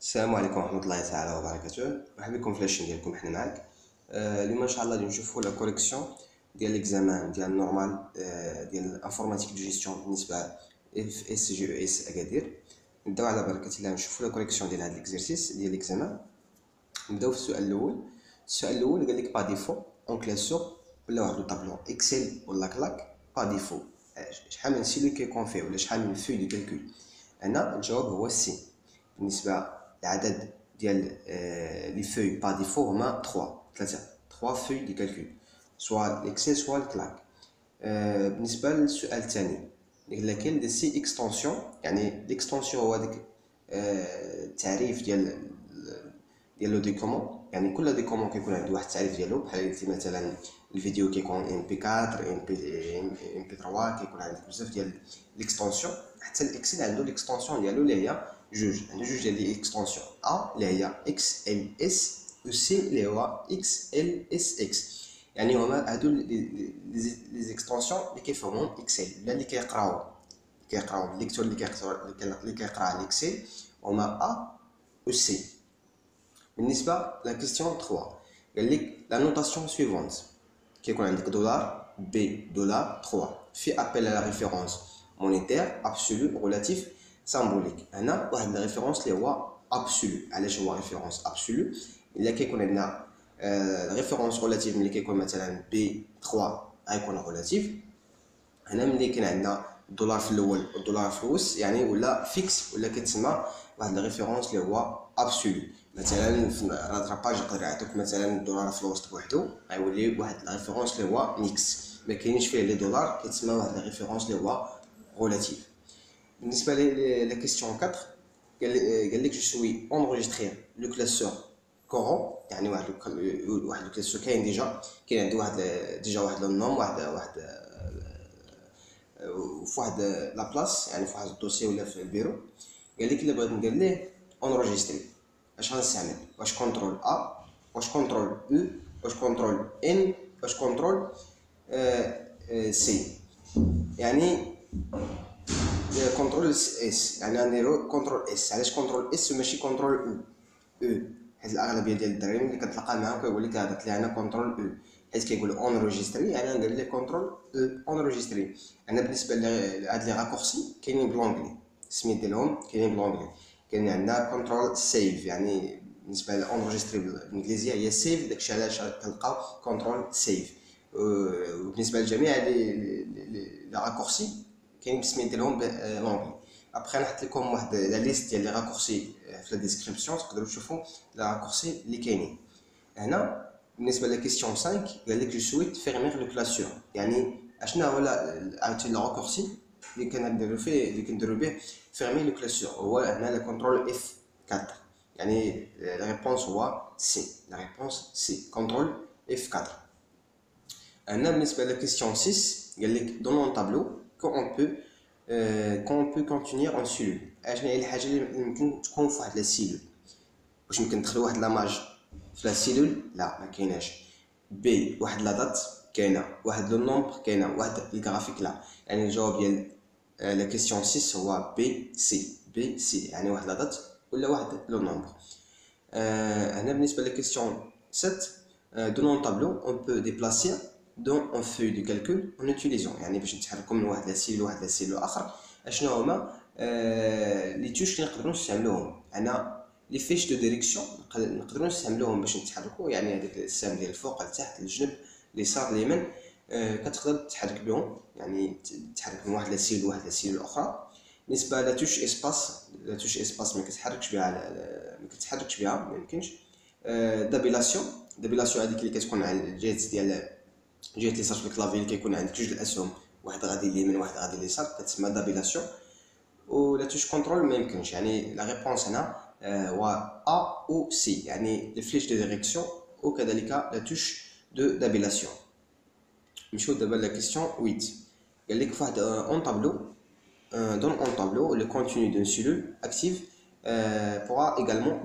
السلام عليكم ورحمة الله تعالى وبركاته. مرحبا بكم في لاشين ديالكم. حنا معاك اليوم ان شاء الله غادي نشوفوا لا كوريكسيون ديال ليكزامان ديال نورمال ديال انفورماتيك دو جيستيون بالنسبه اف اس جي او اس اكادير. نبداو على بركه الله نشوفوا لا كوريكسيون ديال هذا ليكزيرسيس ديال ليكزامان. نبداو في السؤال الاول. السؤال الاول قال لك با ديفو اون كلاسور ولا واحد الطابلو اكسل ولا كلاك با ديفو شحال من سيلو كيكون فيه ولا شحال من فوي دو كالكول. هنا الجواب هو سي. بالنسبه العدد ديال لي فوي با ديفو هما 3 فوي دي كالكول سوا الاكسل سوا الكلاك. بالنسبه للسؤال الثاني قال لك دي سي اكستنسيون، يعني ليكستنسيون هو داك التعريف ديال لو ديكومون، يعني كل ديكومون كيكون عنده واحد التعريف ديالو. بحال مثلا الفيديو كيكون ام بي 4 ام بي 3 كيكون عندك بزاف ديال ليكستنسيون. حتى الاكسل عنده ليكستنسيون ديالو اللي هي عنده جوج ديال لي اكستنسيون، ا اللي هي اكس ال اس و سي اللي هو اكس ال اس اكس. يعني هما هادو لي زيكستنسيون اللي كيفهمهم اكسل ولا اللي كيقراو الليكتور اللي كيقرا الاكسل هما ا و سي. بالنسبه لا كيسيون 3 قال لك لا نوتاسيون سويفونت كيكون عندك دولار بي دولار 3 في ابل على ريفيرونس مونيتير ابسولو ريلاتيف سامبوليك. هنا واحد لا ريفيرونس اللي هو ابسولو. علاش هو ريفيرونس ابسولو؟ الا كيكون عندنا ريفيرونس ريلاتيف ملي كيكون مثلا بي 3 غيكون ريلاتيف. هنا ملي كاين عندنا الدولار في الاول والدولار في الوسط يعني ولا فيكس ولا كتسمى واحد لا ريفيرونس اللي هو ابسولو. مثلا في راتراباج يقدر يعطيك مثلا الدولار في الوسط بوحدو غيولي واحد لا ريفيرونس اللي هو ميكس، ما كاينش فيه لي دولار كيتسمى واحد لا ريفيرونس اللي هو ريلاتيف. بالنسبه لا كيسيون 4 قال لك جو سوي انريجستري لو كلاسور كورون، يعني واحد الكلاسور كاين ديجا، كاين عنده واحد لو نوم واحد في واحد لا بلاص، يعني في واحد الدوسي ولا في البيرو. قال لك الا بغيت ندير ليه انريجستري اش غنستعمل؟ واش كونترول ا، واش كونترول او، واش كونترول ان، واش كونترول سي؟ يعني كونترول اس، يعني غنديرو كونترول اس. علاش كونترول اس وماشي كونترول او؟ حيت الاغلبيه ديال الدراري ملي كتلقى معاهم كيقول لك درت لي انا كونترول او، حيت كيقول اونريجستري يعني غندير ليه كونترول او اونريجستري. انا بالنسبه لهاد لي راكورسي كاينين بلونغلي، السميت ديالهم كاينين بلونغلي. كاين عندنا كونترول سيف، يعني بالنسبه للانريجستري بالانجليزيه هي سيف، داكشي علاش كنلقاو كونترول سيف. وبالنسبه لجميع لي راكورسي كاين بسميت ديالهم لونغلي. ابخي نحط لكم واحد لا ليست ديال لي راكورسي في لا ديسكريبسيون تقدروا تشوفوا لي راكورسي اللي كاينين هنا. بالنسبه لا كيسيون 5 قال لك جو سويت فيرمير لو كلاسور، يعني اشنا هو عاوتاني لا راكورسي اللي كنديروا فيه اللي كنديروا به فيرمي لو كلاسور. هو هنا لا كونترول اف 4، يعني لا ريبونس هو سي. لا ريبونس سي كونترول اف 4. هنا بالنسبه لا كيسيون 6 قال لك دون اون طابلو كون بو كونتينير اون سيلول. اشنا هي الحاجه اللي يمكن تكون في واحد لا سيلول؟ واش يمكن ندخلوا واحد لاج في لا سيلول؟ لا ما كايناش. بي واحد لا دات كاينه، واحد لو نومبر كاينه، واحد الجرافيك لا. يعني الجواب ديال لا كيسيون 6 هو بي سي، يعني واحد لا دات ولا واحد لو نومبر. هنا بالنسبه لكيسيون 7 دون اون طابلو اون بو ديبلاسي دون اون فوي دو كالكول اون اوتيليزون، يعني باش نتحركوا من واحد لا سيل لواحد لا سيل اخر اشنو هما لي توش اللي نقدروا نستعملوهم. هنا لي فيش دو ديريكسيون نقدروا نستعملوهم باش نتحركوا، يعني هذاك السهم ديال الفوق لتحت للجنب اليسار اليمين كتقدر تتحرك بهم، يعني تتحرك من واحد لا سيل لواحد لا سيل اخرى. بالنسبه لا توش اسباس، لا توش اسباس ما كتحركش بها ما يمكنش. دابيلاسيون هذيك اللي كتكون على الجهه ديال جهه اليسار في الكلافي اللي كيكون عندك جوج الاسهم، واحد غادي اليمين واحد غادي اليسار، كتسمى دابيلاسيون. ولا توش كونترول ما يمكنش، يعني لا ريبونس هنا هو ا او سي، يعني لي فليش دو ديريكسيون وكذلك لا توش دو دابيلاسيون. نمشيو دابا لا كيسيون 8 قال لك فواحد اون طابلو dans un tableau le contenu d'une cellule active pourra également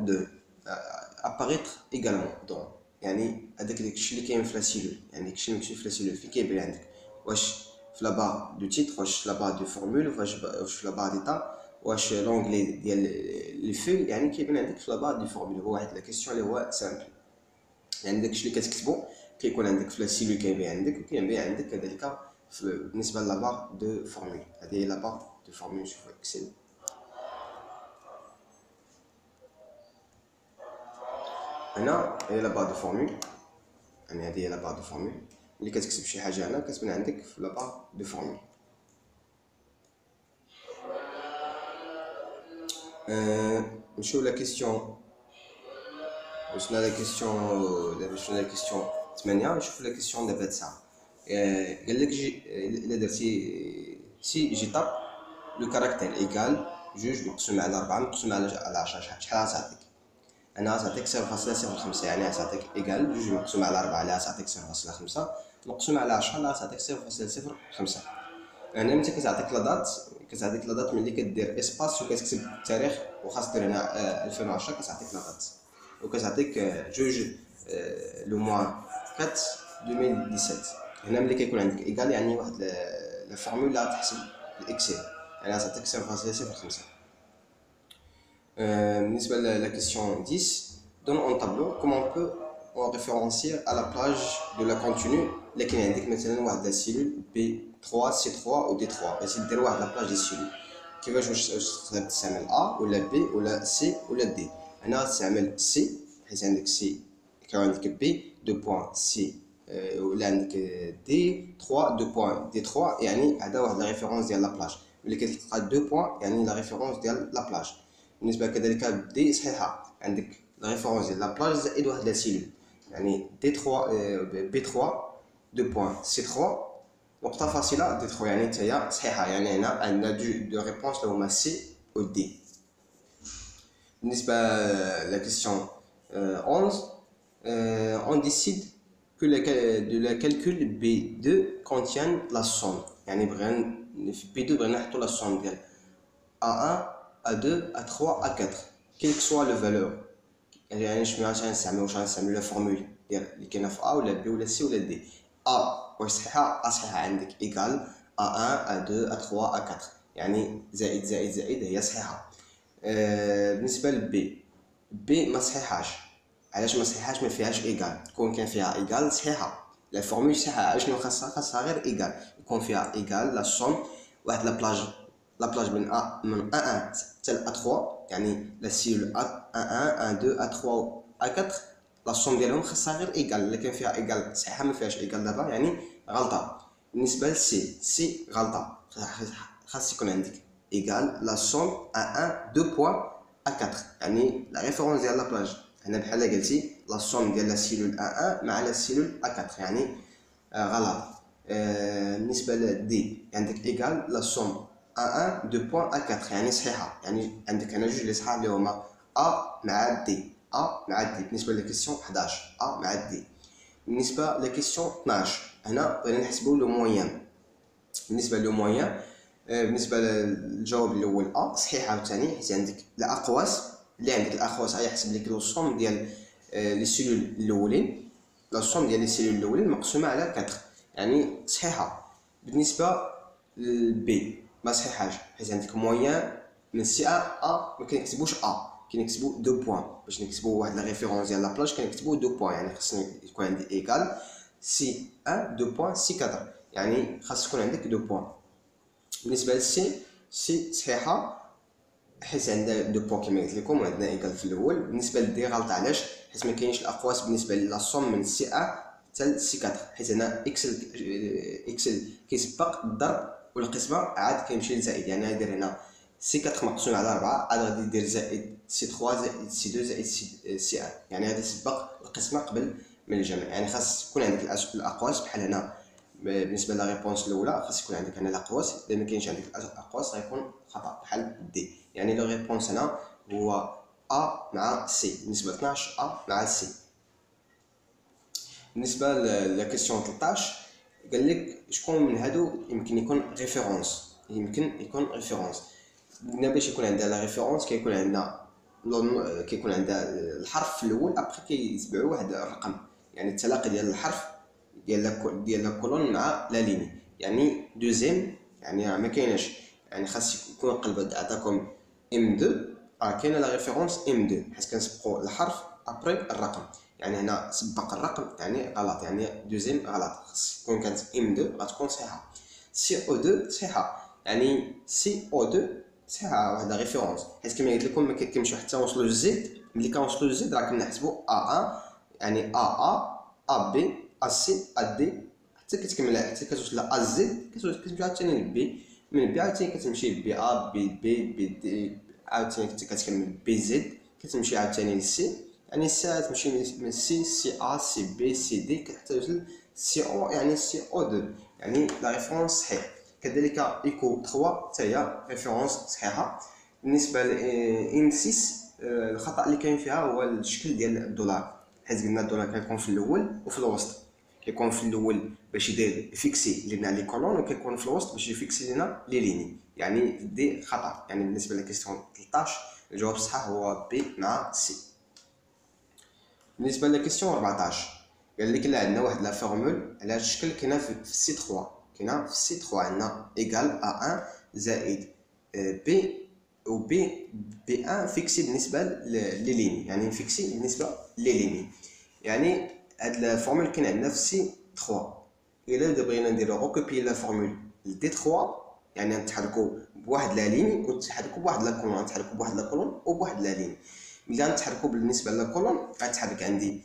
apparaître également dans، يعني هذاك الشيء اللي كاين في لا سيلول، يعني داكشي اللي مكتوب في لا سيلول فين كيبان عندك، واش في لا بار دو تيتر، واش في لا بار دو فورمول، واش في لا بار ديتا، واش لونغلي ديال لي في يعني كيبان عندك في لابار دي فورمول. هو واحد لا كيسيون اللي هو سامبل، يعني داكشي اللي كتكتبو كيكون عندك في لا سيلول كيبان عندك، وكيبان عندك كذلك بالنسبه لابار دو فورمول. هذه هي لابار دو فورمول. نشوفو اكسل. هنا هي لابار دو فورمول، يعني هذه هي لابار دو فورمول. ملي كتكتب شي حاجه هنا كتبان عندك في لابار دو فورمول. نمشيو لا كيسيون. وصلنا لا كيسيون دابا، شفنا لا كيسيون 8. نشوف لا كيسيون دابا 9. قال لك الا درتي سي جي طاب لو كاركتير ايكال جوج مقسوم على 4 مقسوم على 10، شحال غتعطيك؟ انا غتعطيك 0.05، يعني غتعطيك ايكال جوج مقسوم على 4 اللي غتعطيك 0.5 مقسوم على 10 اللي غتعطيك 0.05. هنا ملي كتعطيك لا دات ملي كدير اسباس وكتكتب التاريخ، وخاص دير هنا 2010 كتعطيك لا دات، وكتعطيك جوج لو موان 4 2017. هنا ملي كيكون عندك ايكال يعني واحد لا فورمول اللي غتحسب الاكسل، يعني غتعطيك 0.05. بالنسبه لا كيسيون 10 دون اون طابلو كومون بو اون ريفيرونسير à la plage de la continue. لكن عندك مثلا واحد لا سيلول بي 3 سي 3 و دي 3، بغيتي دير واحد لا بلاج دي سيلول، كيفاش؟ واش تقدر تستعمل ا ولا بي ولا سي ولا دي؟ هنا غتستعمل سي، حيت عندك سي كيكون عندك بي 2 بوين سي، ولا عندك دي 3 2 بوين دي 3، يعني هذا واحد لا ريفيرونس ديال لا بلاج. ملي كتلقى 2 بوين يعني لا ريفيرونس ديال لا بلاج. بالنسبه كذلك دي صحيحه، عندك لا ريفيرونس ديال لا بلاج زائد واحد لا سيلول، يعني دي 3 بي 3 2 بوين سي 3 نقطه فاصله دي 3، يعني حتى هي صحيحه. يعني هنا عندنا دو ريبونس اللي هما سي و دي. بالنسبه لا كيسيون 11 on décide que le calcul B2 contient la somme. يعني في B2 بغينا نحطو la somme ديال A1 A2 A3 A4 quel que soit le valeur. يعني شنو غنستعملو؟ واش غنستعملو لا فورمول ديال اللي كاينه في A ولا B ولا C ولا D؟ A واش صحيحه؟ A صحيحه، عندك ايكال A1 A2 A3 A4، يعني زائد زائد زائد هي صحيحه. بالنسبه للبي، بي ما صحيحاش. علاش ما صحيحاش؟ ما فيهاش ايكال. كون كان فيها ايكال صحيحه، لا فورمول صحيحه. شنو خاصها؟ غير ايكال. يكون فيها ايكال لا سوم واحد لا بلاج من A1 حتى ل A3، يعني لا سيلول A1 A2 A3 A4 لا سوم ديالهم خاصها غير ايكال. الا كان فيها ايكال صحيحه، ما فيهاش ايكال دابا يعني غلطه. بالنسبه للسي غلطه، خاص يكون عندك ايكال لا سوم A1 2 بوين A4، يعني لا ريفيرونس ديال لا بلاج. هنا بحال قلتي لا سوم ديال لا سيلول A1 مع لا سيلول A4، يعني غلط. بالنسبه لدي عندك ايكال لا سوم A1 2 بوين A4، يعني صحيحه. يعني عندك هنا جوج لي صحاح اللي هما A مع دي، A مع دي. بالنسبه لكيسيون 11 A مع دي. بالنسبه لكيسيون 12 هنا بغينا نحسبوا لو موين. بالنسبه لو موين، بالنسبه للجواب الاول ا صحيحه عاوتاني، حيت عندك الاقواس اللي عندك الاقواس غيحسب لك لو سوم ديال لي سيلول الاولين، لا سوم ديال لي سيلول الاولين مقسومه على 4، يعني صحيحه. بالنسبه للبي ما صحيحاش، حيت عندك موين من سي ا ما كنكتبوش ا، كنكتبو 2 بوين. باش نكتبو واحد لا ريفيرونس ديال لا بلاج كنكتبو 2 بوين، يعني خصني يكون عندي ايكال سي 1 2 بوين سي 4، يعني خاص يكون عندك 2 بوين. بالنسبه للسي، سي صحيحه حيت عندها 2 بوين كما قلت لكم، وعندنا ايكال في الاول. بالنسبه لدي غلط، علاش؟ حيت ما كاينش الاقواس بالنسبه لا سوم من سي 1 حتى لسي 4، حيت هنا اكسل كيسبق الضرب والقسمه عاد كيمشي لزائد، يعني غيدير هنا سي 4 مقسوم على 4 عاد غادي يدير زائد سي 3 زائد سي 2 زائد سي 1، يعني غادي يسبق القسمه قبل من الجمع. يعني خاص يكون عندك الاقواس بحال هنا. بالنسبه للريبونس الاولى خاص يكون عندك هنا الاقواس، اذا ما كاينش عندك الاقواس غيكون خطا بحال دي. يعني لو ريبونس هنا هو ا مع سي. بالنسبه ل 12 ا مع سي. بالنسبه لكيسيون 13 قال لك شكون من هادو يمكن يكون ريفيرونس. يمكن يكون ريفيرونس. قلنا باش يكون عندنا لا ريفيرونس كيكون عندنا الحرف في الاول، ابخي كيتبعوا واحد الرقم، يعني التلاقي ديال الحرف ديال لا كولون مع لا ليني. يعني دوزيام يعني ما كايناش، يعني خاص يكون قلب عطاكم ام 2 كاينه لا ريفيرونس ام 2 حيت كنسبقوا الحرف ابري الرقم. يعني هنا سبق الرقم يعني غلط، يعني دوزيام غلط. خص تكون كانت ام 2 غتكون صحيحه. سي او 2 صحيحه، يعني سي او 2 صحيحه واحد لا ريفيرونس، حيت كما قلت لكم ما كيمشيو حتى وصلوا للزد. ملي كنوصلوا للزد راه كنحسبوا ا يعني ا بي ا سي ا دي حتى كتكمل، حتى كتوصل ا زد كتمشي عاوتاني لبي، من بي عاوتاني كتمشي لبي ا بي بي دي عاوتاني كتكمل بي زد كتمشي عاوتاني لسي، يعني السي تمشي من سي ا سي بي سي دي حتى توصل سي او، يعني سي او 2 يعني لا ريفيرونس صحيح. كذلك ايكو 3 حتى هي ريفيرونس صحيحه. بالنسبه ل ان 6 الخطا اللي كاين فيها هو الشكل ديال الدولار، حيت قلنا الدولار كيكون في الاول وفي الوسط. كيكون في الاول باش يدير فيكسي لنا لي كولون، وكيكون في الوسط باش يفيكسي لنا لي ليني، يعني دي خطا. يعني بالنسبه لكيستيون 13 الجواب الصحيح هو بي مع سي. بالنسبه لكيستيون 14 قال لك لا عندنا واحد لا فورمول على هذا الشكل كاينه في سي 3. كاينه في سي 3 عندنا ايكال ا 1 زائد بي و بي 1 فيكسي بالنسبه لي ليني، يعني فيكسي بالنسبه لي ليني. يعني هاد لا فورمول كاين عندنا في سي 3. الا بغينا نديرو روكوبي لا فورمول دي 3، يعني نتحركوا بواحد لا لين ونتحركوا بواحد لا كولون، نتحركوا بواحد لا كولون وبواحد لا لين. ملي نتحركوا بالنسبه لا كولون غتحرك عندي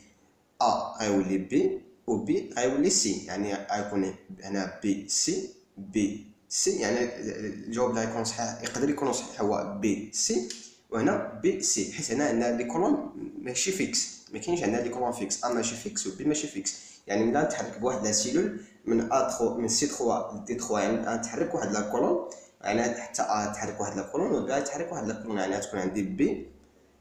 ا غيولي بي و بي غيولي سي، يعني غيكون هنا بي سي بي سي، يعني الجواب اللي غيكون صحيح يقدر يكون صحيح هو بي سي وهنا بي سي، حيت هنا عندنا لي كولون ماشي فيكس، ما كاينش عندنا لي كولون فيكس، ا ماشي فيكس و بي ماشي فيكس. يعني ملي نتحرك بواحد لا سيلول من ا 3 من سي 3 ل دي 3، يعني نتحرك واحد لا كولون، يعني حتى ا تحرك واحد لا كولون و بي تحرك واحد لا كولون، يعني غتكون عندي بي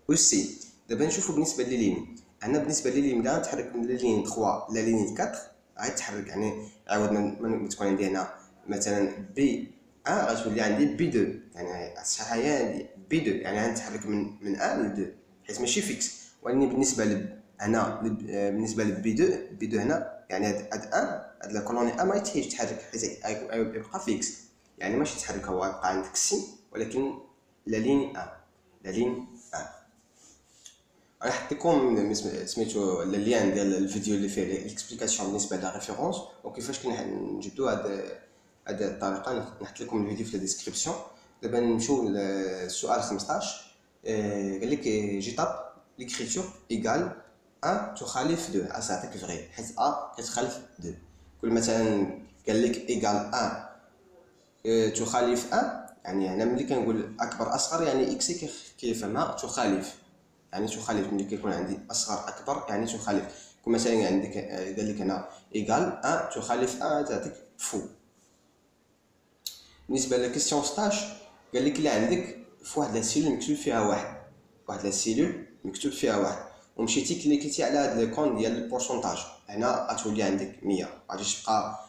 و سي. دابا نشوفوا بالنسبه لي لين، عندنا بالنسبه لي لين ملي نتحرك من لين 3 لا لين 4 غيتحرك، يعني عاود ما تكون عندي هنا مثلا بي 1 غتولي عندي بي 2، يعني الصحيحه هي عندي بي 2، يعني غنتحرك من 1 ل 2 حيت ماشي فيكس. ولكن بالنسبه هنا بالنسبه لبي 2 بي 2 هنا يعني هاد 1 هاد لا كولوني ا ما يتحيش تحرك حيت يبقى فيكس، يعني ماشي تحرك، هو يبقى عندك سي ولكن لا لين 1 لا لين 1. راح لكم سميتو اللين ديال الفيديو اللي فيه ليكسبليكاسيون بالنسبه لا ريفيرونس وكيفاش كنجبدوا هاد الطريقه. نحط لكم الفيديو في الديسكريبسيون. دابا نمشيو للسؤال 15. قال لك جيتاب ليكريتور ايكال 1 تخالف 2 تعطيك فغي، حيت ا كتخالف 2. كل مثلا قال لك ايكال 1 تخالف 1، يعني هنا ملي كنقول اكبر اصغر يعني اكس كيفهمها تخالف، يعني تخالف. ملي كيكون عندي اصغر اكبر يعني تخالف. كون مثلا عندك قال لك هنا ايكال 1 تخالف 1 تعطيك فو. بالنسبه لكيستيون 16 قال لك لا عندك في واحد لا سيلول مكتوب فيها واحد لا سيلول مكتوب فيها واحد، ومشيتي كليكيتي على هاد الكون ديال البورسونتاج، هنا غتولي عندك 100، غاديش تبقى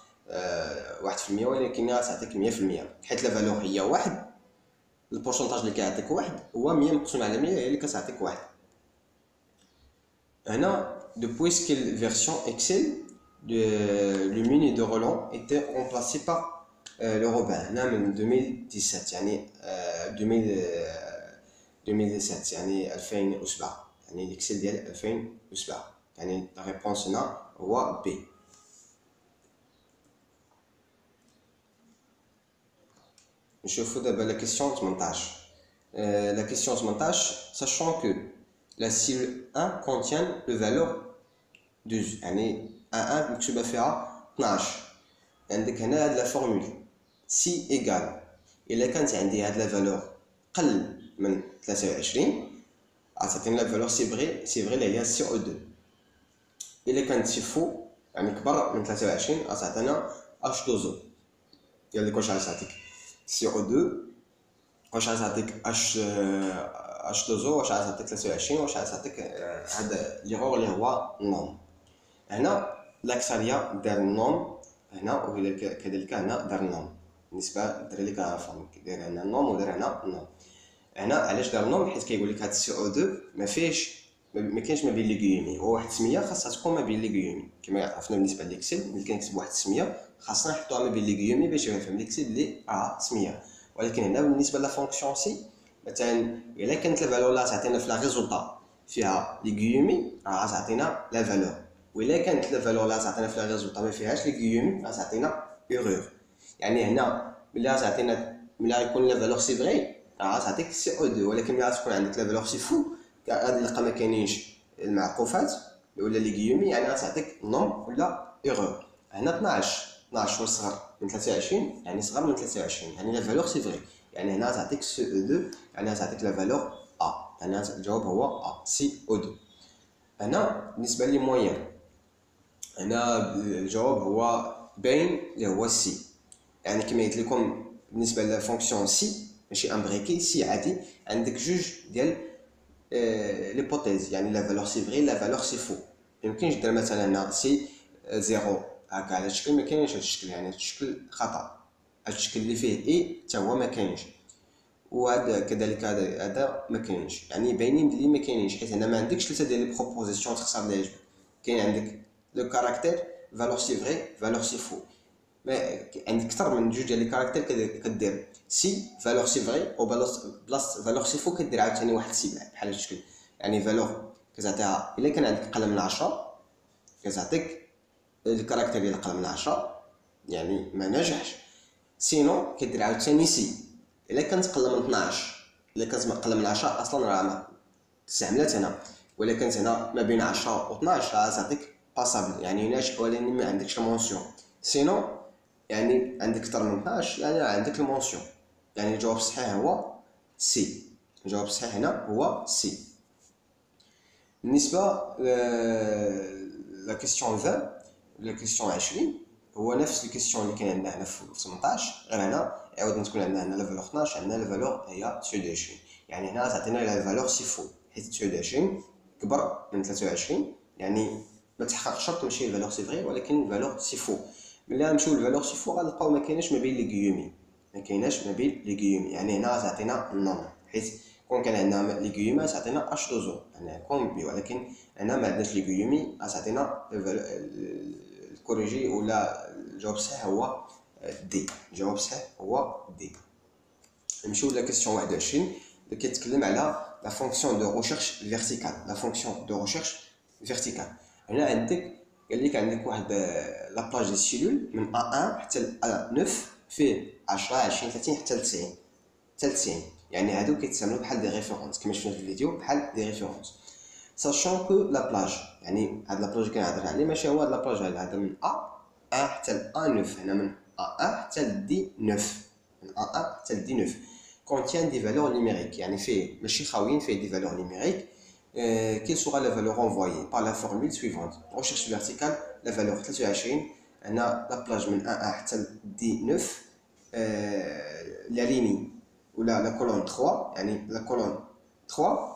1%، ولكن غتعطيك 100%، حيت لا فالور هي واحد، البورسونتاج اللي كيعطيك واحد هو 100 مقسوم على 100 هي اللي كتعطيك واحد. هنا depuis quelle version Excel le menu de Roland était remplacé par le Robin. هنا من 2017 يعني 2017 يعني 2007، يعني الاكسل ديال 2007، يعني لا ريبونس هنا هو بي. نشوفوا دابا لا كيسيون 18. La question 18, sachant que la cellule 1 contient le valeur 12، يعني 1 مكتوبة فيها 12. عندك هنا هاد لا فورمول سي ايكال، إلا كانت عندي هاد لا فالور قل من 23 عطاتني لا فالور سي فغي اللي هي سي او 2. إلا كانت سي فو يعني كبر من 23 عطاتنا اش دوزو. قال لك واش غتعطيك سي او 2، واش غتعطيك اش دوزو، واش غتعطيك 23، واش غتعطيك هذا ليغور اللي هو نوم. هنا الاكثريه دار النوم هنا، وكذلك هنا دار النوم. بالنسبه للدراري اللي كيعرفهم داير هنا النوم ودار هنا النوم. هنا علاش دار النوم؟ حيت كيقول لك هاد السي او 2 ما فيهش، ما كاينش ما بين لي كيومي، هو واحد السميه خاصها تكون ما بين لي كيومي. كما عرفنا بالنسبه للاكسل ملي كنكتب واحد السميه خاصنا نحطوها ما بين لي كيومي باش يفهم الاكسل بلي سميه. ولكن هنا بالنسبه لا فونكسيون سي مثلا الا كانت لا فالور لا تعطينا في لا ريزولطا فيها لي غيومي راه تعطينا لا فالور، وإلا كانت لا فالور لا تعطينا في لا ريزولطا ما فيهاش لي غيومي راه تعطينا ايرور. يعني هنا ملي تعطينا ملي يكون لا فالور سي فغي راه تعطيك سي او 2، ولكن ملي تكون عندك لا فالور سي فو غادي نلقى ما كاينينش المعقوفات ولا لي غيومي، يعني غتعطيك نوم ولا ايرور. هنا 12 هو صغر من 23، يعني صغر من 23، يعني لا فالور سي فغي، يعني هنا تعطيك سي او 2، يعني تعطيك لا فالور ا، يعني الجواب هو ا سي او 2. هنا بالنسبه لي موين، هنا الجواب هو باين اللي هو سي. يعني كما قلت لكم بالنسبه للفونكسيون سي ماشي امبريكي سي عادي، عندك جوج ديال ليبوتيز، يعني لا فالور سي فغي لا فالور سي فو. يمكنش دير مثلا هنا سي زيرو هكا على الشكل، ما كاينش هذا الشكل، يعني هذا الشكل خطا، هذا الشكل اللي فيه اي حتى هو ما كاينش، وهذا كذلك هذا ما كاينش، يعني باينين بلي ما كاينينش، حيت هنا ما عندكش ثلاثه ديال لي بروبوزيسيون تختار اللي يعجبك. كاين عندك لو كاركتير فالور سي فغي فالور سي فو، ما عندك اكثر من جوج ديال لي كاركتير كدير سي فالور سي فغي او بلاص فالور سي فو كدير عاوتاني واحد سي بحال هذا الشكل. يعني فالور كتعطيها الا كان عندك قل من 10 كتعطيك الكاركتير ديال قل من 10، يعني ما نجحش. سينو كدير عاوتاني سي الا كانت قل من 12، الا كانت قل من 10 اصلا راه ما استعملت هنا، ولا كانت هنا ما بين 10 و 12 راه تعطيك باسابل، يعني ناجح ولكن ما عندكش المونسيون. سينو يعني عندك اكثر من 12 يعني عندك المونسيون، يعني الجواب الصحيح هو سي. الجواب الصحيح هنا هو سي. بالنسبه لا كيسيون 20 ولا كيسيون 20 هو نفس الكيسيون اللي كاين عندنا هنا في 18، غير هنا عاود تكون عندنا هنا لا فالور 12، عندنا لا فالور هي 29، يعني هنا تعطينا لا فالور سي فو، حيت 29 كبر من 23، يعني ما تحقق شرط ماشي الفالور سي فغي ولكن الفالور سي فو. ملي نمشيو للفالور سي فو غنلقاو ما كايناش ما بين لي غيومي، ما كايناش ما بين لي غيومي، يعني هنا تعطينا النوم، حيت كون كان عندنا لي غيومي تعطينا اش دوزو يعني كون بي، ولكن هنا ما عندناش لي غيومي تعطينا الكوريجي ولا الجواب الصحيح هو دي. الجواب الصحيح هو دي. نمشيو لا كيسيون 21 اللي كيتكلم على لا فونكسيون دو ريشيرش فيرتيكال. لا فونكسيون دو ريشيرش فيرتيكال هنا عندك قال لك عندك واحد لابلاج ديال السيلول من A1 حتى ل A9 فيه 10 20 30 حتى ل 90 حتى ل 90، يعني هادو كيتسموا بحال دي ريفيرونس كما شفنا في الفيديو بحال دي ريفيرونس. ساشون كو لا بلاج يعني هاد لا بلاج كنهضر عليه ماشي هو هاد لا بلاج هذا من A1 حتى ل A9، هنا من A1 حتى ل D9، من A1 حتى ل D9 contient des valeurs numériques، يعني فيه ماشي خاويين فيه des valeurs numériques. Quelle sera la valeur envoyée par la formule suivante. Recherche verticale la valeur 23 هنا la plage من A1 حتى ل D9 la ligne ولا la colonne 3 يعني la colonne 3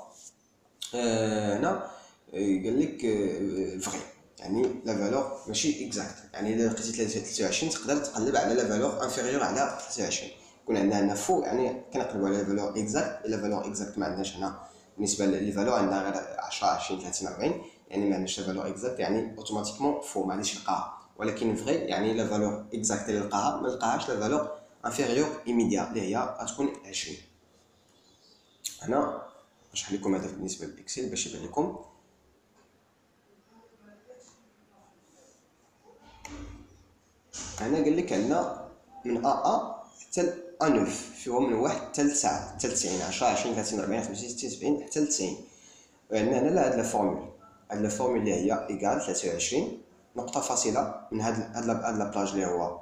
هنا قال لك فغي، يعني لا فالور ماشي اكزاكت، يعني الا لقيتي 23 تقدر تقلب على لا فالور انفيريور على 23، يكون عندنا هنا فوق يعني كنقلبوا على لا فالور اكزاكت، الا فالور اكزاكت ما عندناش هنا بالنسبه لي فالور عندنا غير 10 20 30 40، يعني ما عندناش لا فالور اكزاكت يعني اوتوماتيكمون فوق ما غاديش نلقاها، ولكن فغي يعني لا فالور اكزاكت اللي نلقاها ما نلقاهاش لا فالور انفيريور ايميديا اللي هي غتكون 20. هنا نشرح لكم هذا بالنسبه للاكسل باش يبان لكم. هنا قال لك عندنا من A1 حتى ل A9 فيهم من 1 حتى ل 9 حتى ل 90 10 20 30 40 50 60 70 حتى ل 90. وعندنا هنا هاد لا فورمول، هاد لا فورمول اللي هي ايكال 23 نقطه فاصله من هاد لا بلاج اللي هو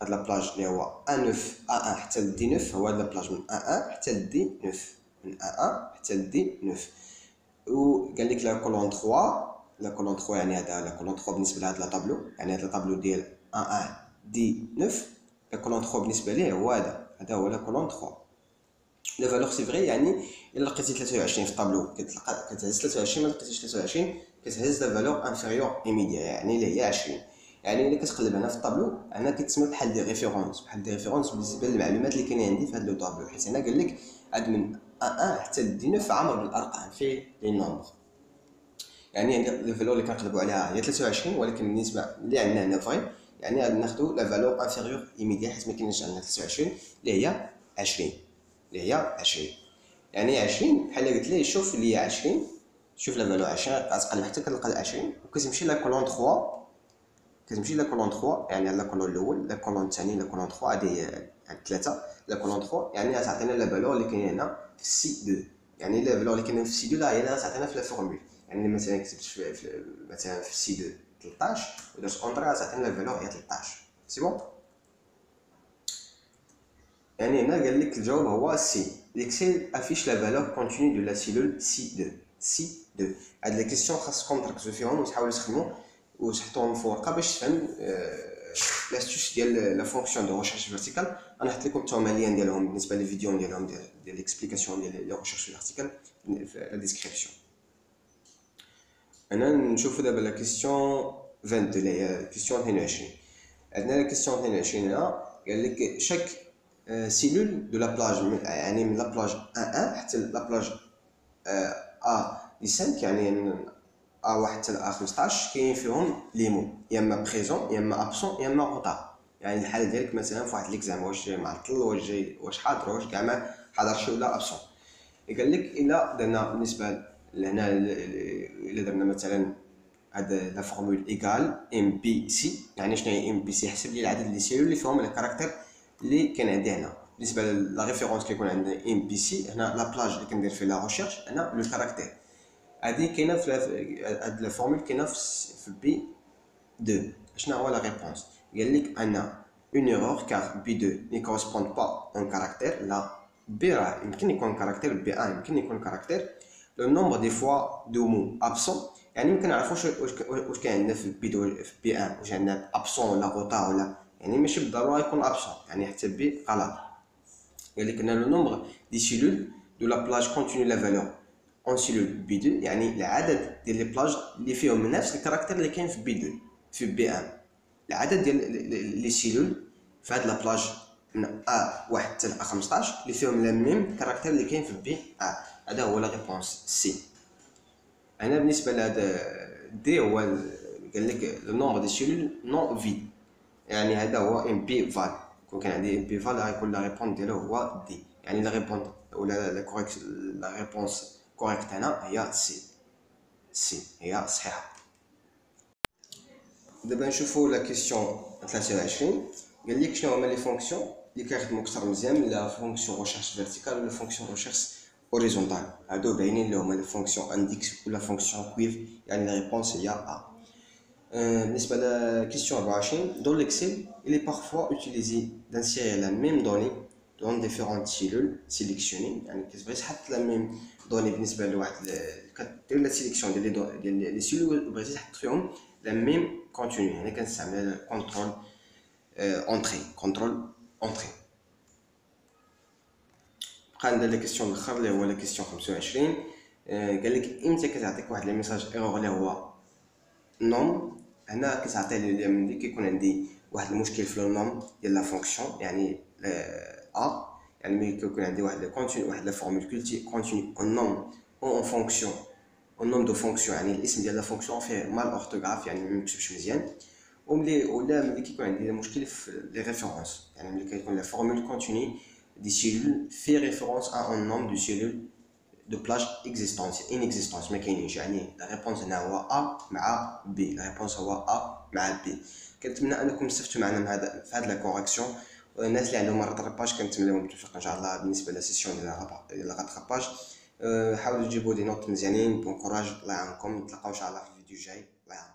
هاد لا بلاج اللي هو A9 A1 حتى ل D9 هو هاد لا بلاج من A1 حتى ل D9 من A1 حتى ل D9. وقال لك لا كولون 3 لا كولون 3 يعني هذا لا كولون 3 بالنسبه لهاد لا طابلو، يعني هاد لا طابلو ديال A1 D9 لا كولون 3 بالنسبه ليه هو هذا هو لا كولون 3. لا فالور سي فغي يعني الا لقيتي 23 في الطابلو كتهز 23، ما لقيتيش 23 كتهز لا فالور انفيريور ايميديا يعني اللي هي 20. يعني الا كتقلب هنا في الطابلو هنا كتسمى بحال دي ريفيرونس، بحال دي ريفيرونس بالنسبه للمعلومات اللي كاينين عندي في هذا لو طابلو، حيت هنا قال لك عاد من A1 حتى ل D9 عامر بالارقام فيه لي نومبر، يعني لا فالور اللي كنقلبوا عليها هي 23 ولكن بالنسبه اللي عندنا هنا فغي يعني غادي ناخذوا لا فالور انفيريور ايميديا حيت ما كاينش عندنا 23 اللي هي 20 اللي هي 20. يعني 20 بحال قلت ليه شوف لي 20 شوف لا فالور 20 كتقلب حتى كتلقى 20 وكتمشي لا كولون 3 كتمشي لا كولون 3 يعني لا كولون الاول لا كولون الثاني لا كولون 3 هادي ثلاثه لا كولون 3 يعني غتعطينا لا فالور اللي كاينه هنا في سي 2 يعني لا فالور اللي كاينه في سي 2 لا هي اللي غتعطينا في لا فورمول يعني مثلا كتبت مثلا في سي 2 13 ودرت اونطري غتعطينا لا فالور هي 13 سي بون يعني هنا قال لك الجواب هو سي ليكسيل افيش لا فالور كونتينيو دو لا سيلول سي 2 سي 2 هاد لي كيسيون خاصكم تركزوا فيهم وتحاولوا تخدموا وتحطوهم في ورقه باش تفهم لاستوس ديال لا فونكسيون دو ريشيرش فيرتيكال. انا حط لكم حتى هما اللين ديالهم بالنسبه للفيديو ديالهم ديال ليكسبليكاسيون ديال لي ريشيرش فيرتيكال في لا ديسكريبسيون. انا نشوفوا دابا لا كيسيون 22 اللي هي كيسيون 22. عندنا لا كيسيون 22 هنا قال لك شاك سيلول دو لا بلاج يعني من لا بلاج 1 حتى لا بلاج ا دي 5 يعني ا1 حتى ا 15 كاين فيهم لي مو يا اما بريزون يا اما ابسون يا اما غوطا. يعني الحاله ديالك مثلا في واحد ليكزام واش جاي معطل واش جاي واش حاضر واش كاع ما حضرش ولا ابسون. قال لك الا درنا بالنسبه لهنا الا درنا مثلا هاد لا فورمول ايغال ام بي سي يعني شنو هي ام بي سي حسب لي العدد ديال لي سيلول اللي فيهم الكاركتير اللي كان عندي هنا. بالنسبه لا ريفيرونس كيكون عندنا ام بي سي هنا لا بلاج اللي كندير فيه لا ريشيرش هنا لو كاركتير هادي كاينه في هاد لا فورمول كاينه في بي 2. شنو هو لا ريبونس؟ قال لك ان اون ايرور كار بي 2 ني كورسبوند با اون كاركتير لا بي راه يمكن يكون كاركتير بي 1 يمكن يكون كاركتير لو نومبر دي فوا دو مو ابسون يعني ما كنعرفوش واش كاين عندنا في بي 2 في بي 1 واش عندنا ابسون ولا غوطا ولا يعني ماشي بالضروره يكون ابسون يعني حتى بي غلط. قال لك ان لو نومبر دي سيلول دو لا بلاج كونتينيو لا فالور اون سيلول بي 2 يعني العدد ديال لي بلاج اللي فيهم نفس الكاركتير اللي كاين في بي 2 في بي 1 العدد ديال لي سيلول في هاد لا بلاج من ا1 حتى ل 15 اللي فيهم لا ميم كاركتير اللي كاين في بي 1 هذا هو لا ريبونس سي. هنا بالنسبه لهذا دي هو قال لك لو نومبر دي سيلول نون فيد يعني هذا هو ام بي فال كون كان عندي ام بي فال غيكون لا ريبونس ديالو هو دي يعني لا ريبونس ولا لا كوريكت لا ريبونس كوريكت هنا هي سي هي صحيحه. دابا نشوفوا لا كيسيون 23 قال لك شنو هما لي فونكسيون اللي كيخدموا اكثر مزيان من لا فونكسيون ريشيرش فيرتيكال ولا فونكسيون ريشيرش هوريزونتال. هادو باينين اللي هما لي فونكسيون انديكس ولا فونكسيون كويف يعني لا ريبونس هي ا. بالنسبه لا كيسيون 24 dans l'Excel il est parfois utilisé d'insérer la même donnée dans différentes cellules sélectionnées يعني كتبغي تحط لا ميم دوني بالنسبه لواحد كدير لا سيليكسيون ديال لي سيلول وبغيتي تحط فيهم لا ميم كونتينيو هنا كنستعمل كونترول كونترول اونتري. بقى عندنا لا كيسيون الاخر اللي هو لا كيسيون 25 قال لك امتى كتعطيك واحد لي ميساج ايرور اللي هو نوم هنا كتعطي لي ملي كيكون عندي واحد المشكل في لو نوم ديال لا فونكسيون يعني ا يعني ملي كيكون عندي واحد كونتينيو واحد لا فورمول كونتينيو اون نوم اون فونكسيون اون نوم دو فونكسيون يعني الاسم ديال لا فونكسيون فيه مال اورتوغراف يعني ما مكتوبش مزيان ولا ملي كيكون عندي مشكل في لي ريفيرونس يعني ملي كيكون لا فورمول كونتينيو دي سيلول في ريفيرونس ا اون نوم دو سيلول دو بلاج اكزيستونس انكزيستونس ما كاينينش يعني لا ريبونس هنا هو ا مع بي لا ريبونس هو ا مع بي. كنتمنى انكم استفدتوا معنا في هذا لا كوريكسيون والناس اللي عندهم الراتراباج كنتمنى لهم التوفيق ان شاء الله بالنسبه للسيسيون ديال الراتراباج. حاولوا تجيبوا دي نوت مزيانين بون كوراج الله يعاونكم نتلاقاو ان شاء الله في الفيديو الجاي الله يعاونكم.